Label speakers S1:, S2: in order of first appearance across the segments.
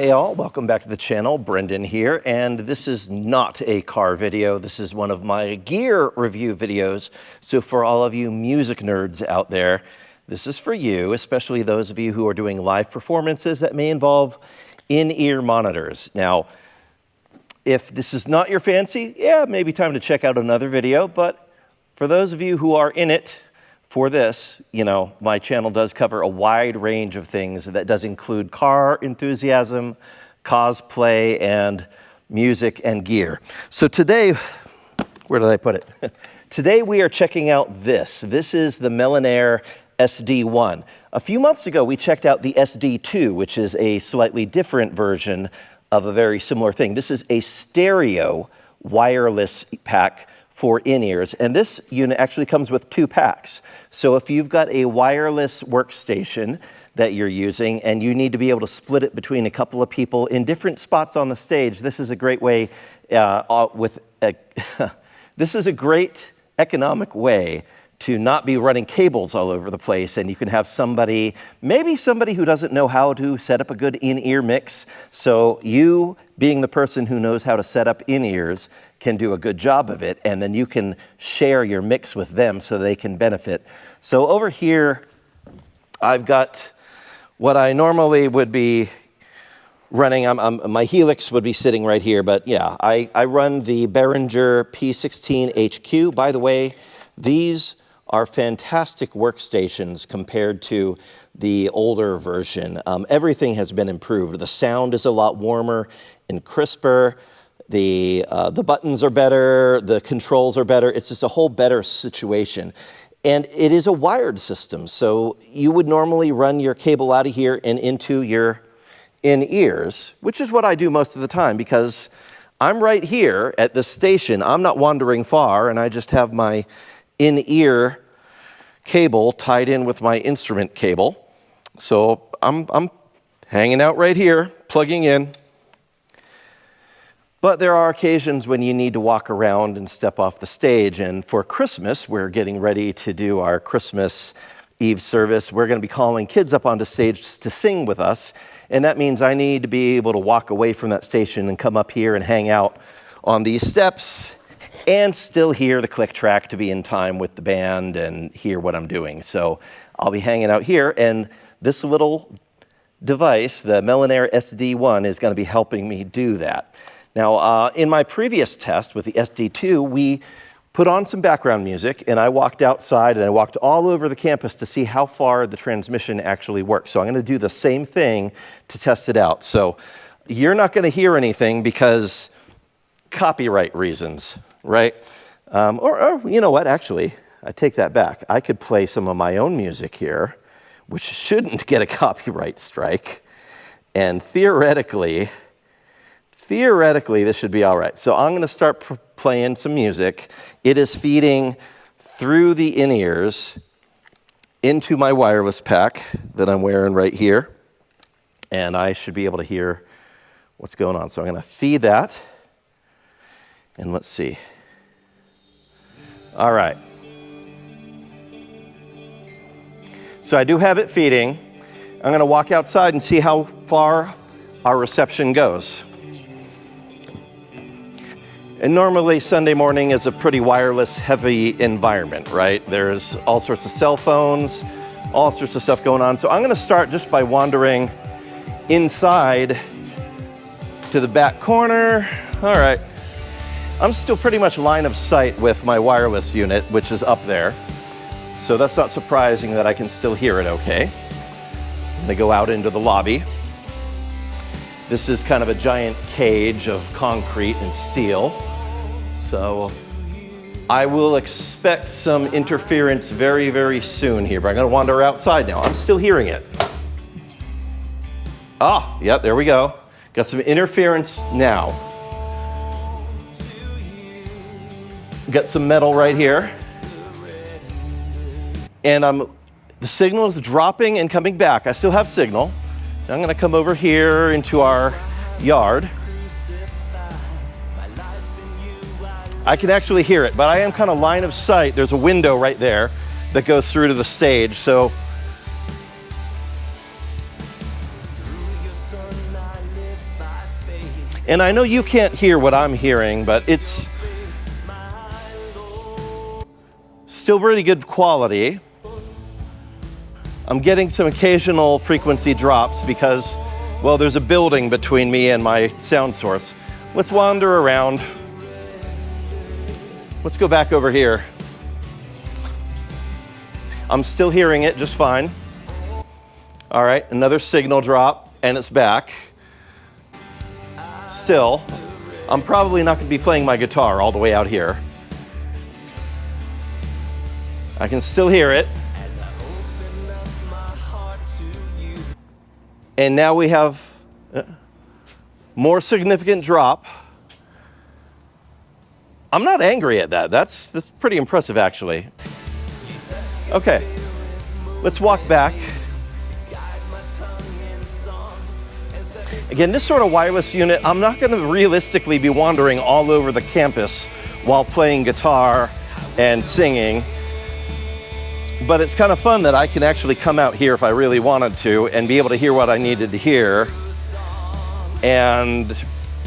S1: Hey all, welcome back to the channel. Brendan here, and this is not a car video. This is one of my gear review videos. So for all of you music nerds out there, this is for you, especially those of you who are doing live performances that may involve in-ear monitors. Now, if this is not your fancy, yeah, maybe time to check out another video, but for those of you who are in it for this, you know, my channel does cover a wide range of things that does include car enthusiasm, cosplay, and music and gear. So today, where did I put it? Today we are checking out this. This is the Melonare SD1. A few months ago, we checked out the SD-2, which is a slightly different version of a very similar thing. This is a stereo wireless pack for in-ears, and this unit actually comes with 2 packs. So if you've got a wireless workstation that you're using and you need to be able to split it between a couple of people in different spots on the stage, this is a great way this is a great economic way to not be running cables all over the place, and you can have somebody, maybe somebody who doesn't know how to set up a good in-ear mix. So you, being the person who knows how to set up in-ears, can do a good job of it, and then you can share your mix with them so they can benefit. So over here, I've got what I normally would be running. My Helix would be sitting right here, but yeah, I run the Behringer P16 HQ. By the way, these are fantastic workstations compared to the older version. Everything has been improved. The sound is a lot warmer and crisper. The buttons are better, the controls are better. It's just a whole better situation. And it is a wired system, so you would normally run your cable out of here and into your in-ears, which is what I do most of the time because I'm right here at this station. I'm not wandering far, and I just have my in-ear cable tied in with my instrument cable. So I'm hanging out right here, plugging in. But there are occasions when you need to walk around and step off the stage. And for Christmas, we're getting ready to do our Christmas Eve service. We're going to be calling kids up onto stage to sing with us. And that means I need to be able to walk away from that station and come up here and hang out on these steps and still hear the click track to be in time with the band and hear what I'm doing. So I'll be hanging out here, and this little device, the Melonare SD1, is going to be helping me do that. Now, in my previous test with the SD2, we put on some background music, and I walked outside and I walked all over the campus to see how far the transmission actually works. So I'm going to do the same thing to test it out. So you're not going to hear anything because copyright reasons, right? Or you know what, actually, I take that back. I could play some of my own music here, which shouldn't get a copyright strike, and theoretically, this should be all right. So I'm going to start playing some music. It is feeding through the in-ears into my wireless pack that I'm wearing right here, and I should be able to hear what's going on. So I'm going to feed that, and let's see. All right. So I do have it feeding. I'm going to walk outside and see how far our reception goes. And normally Sunday morning is a pretty wireless heavy environment, right? There's all sorts of cell phones, all sorts of stuff going on. So I'm going to start just by wandering inside to the back corner. All right. I'm still pretty much line of sight with my wireless unit, which is up there. So that's not surprising that I can still hear it okay. I'm going to go out into the lobby. This is kind of a giant cage of concrete and steel. So I will expect some interference very, very soon here, but I'm going to wander outside now. I'm still hearing it. Ah, yep, there we go. Got some interference now. Got some metal right here. And the signal is dropping and coming back. I still have signal. Now I'm going to come over here into our yard. I can actually hear it, but I am kind of line of sight. There's a window right there that goes through to the stage. So And I know you can't hear what I'm hearing, but it's still pretty good quality. I'm getting some occasional frequency drops because, well, there's a building between me and my sound source. Let's wander around. Let's go back over here. I'm still hearing it just fine. All right, another signal drop, and it's back. Still, I'm probably not going to be playing my guitar all the way out here. I can still hear it. And now we have more significant drop. I'm not angry at that. That's pretty impressive, actually. Okay, let's walk back. Again, this sort of wireless unit, I'm not going to realistically be wandering all over the campus while playing guitar and singing. But it's kind of fun that I can actually come out here if I really wanted to and be able to hear what I needed to hear. And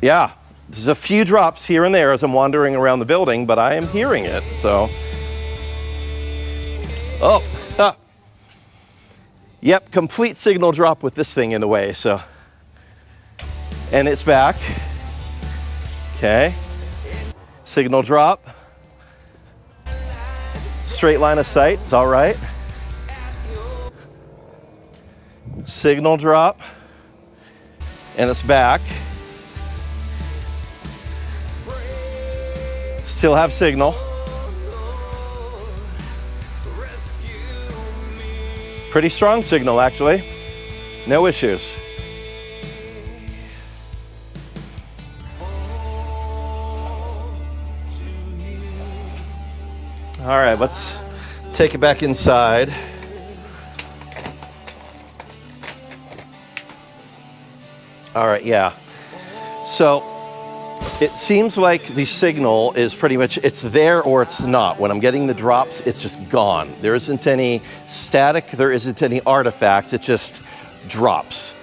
S1: yeah, there's a few drops here and there as I'm wandering around the building, but I am hearing it, so. Oh, Yep, complete signal drop with this thing in the way, so. And it's back. Okay. Signal drop. Straight line of sight is all right. Signal drop. And it's back. Still have signal. Pretty strong signal, actually. No issues. All right, let's take it back inside. All right, yeah. So it seems like the signal is pretty much, it's there or it's not. When I'm getting the drops, it's just gone. There isn't any static, there isn't any artifacts, it just drops.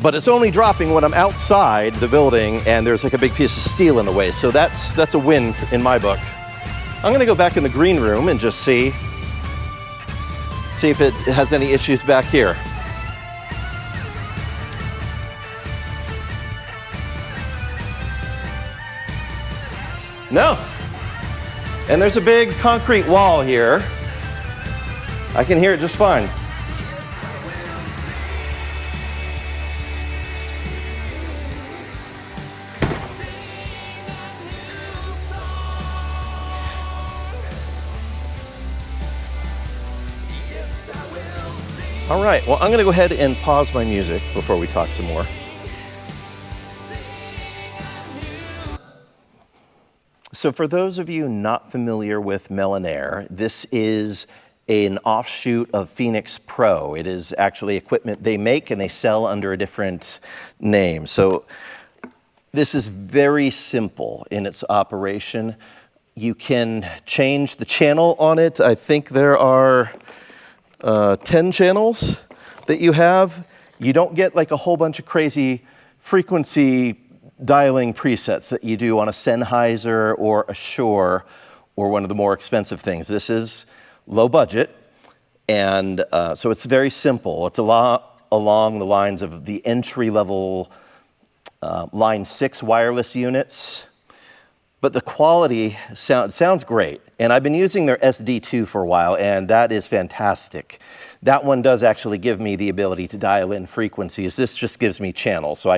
S1: But it's only dropping when I'm outside the building and there's like a big piece of steel in the way. So that's a win in my book. I'm gonna go back in the green room and just see if it has any issues back here. No. And there's a big concrete wall here. I can hear it just fine. All right, well, I'm gonna go ahead and pause my music before we talk some more. So for those of you not familiar with Melonare, this is an offshoot of Phoenix Pro. It is actually equipment they make and they sell under a different name. So this is very simple in its operation. You can change the channel on it. I think there are 10 channels that you have. You don't get like a whole bunch of crazy frequency dialing presets that you do on a Sennheiser or a Shure or one of the more expensive things. This is low budget, and so it's very simple. It's a lot along the lines of the entry-level Line 6 wireless units, but the quality sounds great. And I've been using their SD-2 for a while, and that is fantastic. That one does actually give me the ability to dial in frequencies. This just gives me channels, so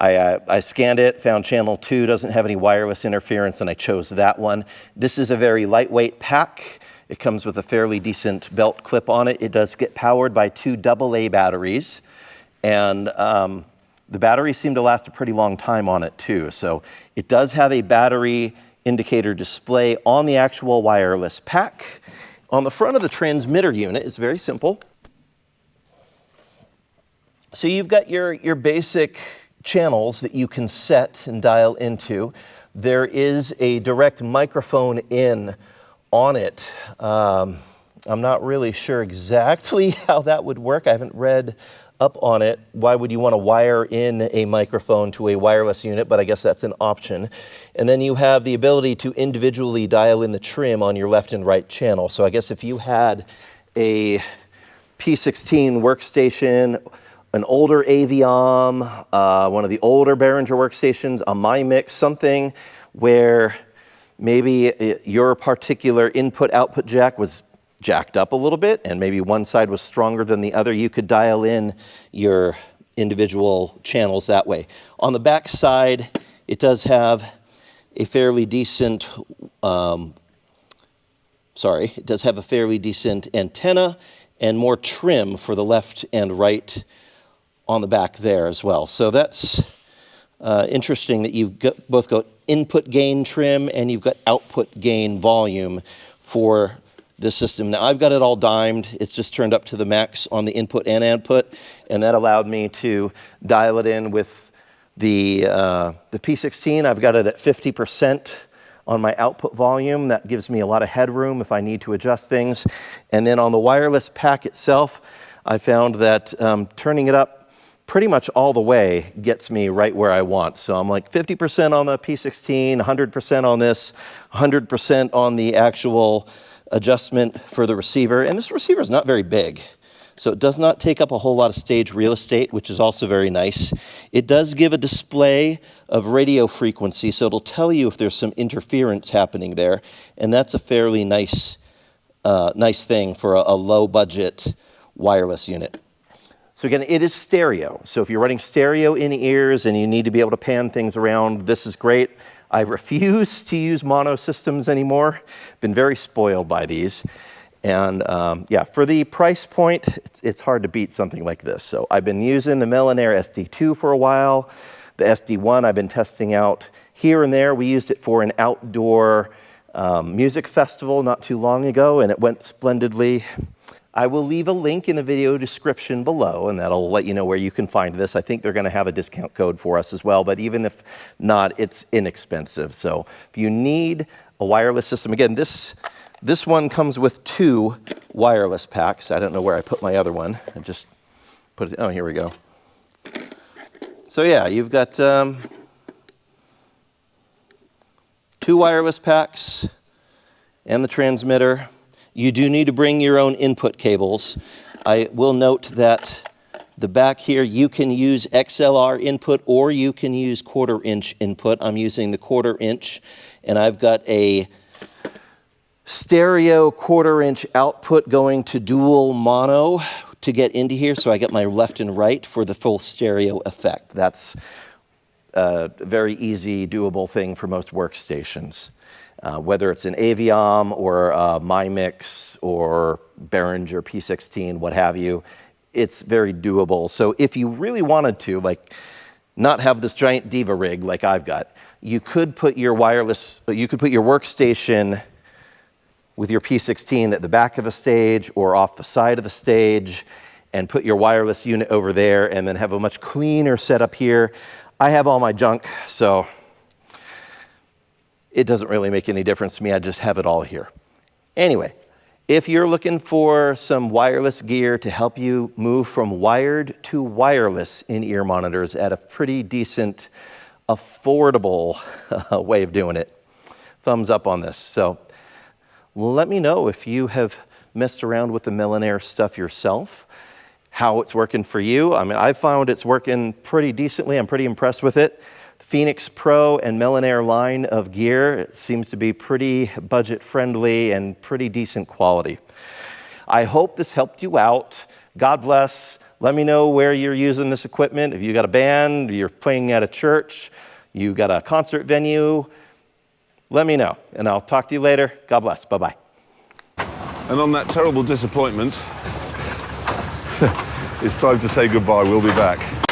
S1: I scanned it, found channel 2, doesn't have any wireless interference, and I chose that one. This is a very lightweight pack. It comes with a fairly decent belt clip on it. It does get powered by 2 AA batteries, and the batteries seem to last a pretty long time on it too. So it does have a battery indicator display on the actual wireless pack. On the front of the transmitter unit, it's very simple. So you've got your basic channels that you can set and dial into. There is a direct microphone in on it. I'm not really sure exactly how that would work. I haven't read up on it. Why would you want to wire in a microphone to a wireless unit? But I guess that's an option. And then you have the ability to individually dial in the trim on your left and right channel. So I guess if you had a P16 workstation, an older Aviom, one of the older Behringer workstations, a MyMix, something where maybe your particular input-output jack was jacked up a little bit, and maybe one side was stronger than the other, you could dial in your individual channels that way. On the back side, it does have a fairly decent, it does have a fairly decent antenna and more trim for the left and right on the back there as well. So that's interesting that you've both got input gain trim and you've got output gain volume for this system. Now I've got it all dimed. It's just turned up to the max on the input and output, and that allowed me to dial it in with the P16. I've got it at 50% on my output volume. That gives me a lot of headroom if I need to adjust things. And then on the wireless pack itself, I found that turning it up pretty much all the way gets me right where I want. So I'm like 50% on the P16, 100% on this, 100% on the actual adjustment for the receiver. And this receiver is not very big, so it does not take up a whole lot of stage real estate, which is also very nice. It does give a display of radio frequency, so it'll tell you if there's some interference happening there, and that's a fairly nice thing for a low budget wireless unit. So again, it is stereo. So if you're running stereo in ears and you need to be able to pan things around, this is great. I refuse to use mono systems anymore. Been very spoiled by these. And yeah, for the price point, it's hard to beat something like this. So I've been using the Melonare SD2 for a while. The SD-1 I've been testing out here and there. We used it for an outdoor music festival not too long ago, and it went splendidly. I will leave a link in the video description below, and that'll let you know where you can find this. I think they're going to have a discount code for us as well, but even if not, it's inexpensive. So if you need a wireless system, again, this one comes with 2 wireless packs. I don't know where I put my other one. I just put it, oh, here we go. So yeah, you've got 2 wireless packs and the transmitter. You do need to bring your own input cables. I will note that the back here, you can use XLR input or you can use 1/4 inch input. I'm using the 1/4 inch, and I've got a stereo 1/4 inch output going to dual mono to get into here, so I get my left and right for the full stereo effect. That's a very easy, doable thing for most workstations. Whether it's an Aviom or a MyMix or Behringer P16, what have you, it's very doable. So if you really wanted to, like, not have this giant diva rig like I've got, you could put your workstation with your P16 at the back of the stage or off the side of the stage and put your wireless unit over there and then have a much cleaner setup here. I have all my junk, so it doesn't really make any difference to me. I just have it all here. Anyway, if you're looking for some wireless gear to help you move from wired to wireless in-ear monitors at a pretty decent, affordable way of doing it, thumbs up on this. So let me know if you have messed around with the Melonare stuff yourself, how it's working for you. I mean, I've found it's working pretty decently. I'm pretty impressed with it. Phoenix Pro and Melonare line of gear, it seems to be pretty budget friendly and pretty decent quality. I hope this helped you out. God bless. Let me know where you're using this equipment. If you got a band, you're playing at a church, you got a concert venue, let me know, and I'll talk to you later. God bless. Bye-bye.
S2: And on that terrible disappointment, it's time to say goodbye. We'll be back.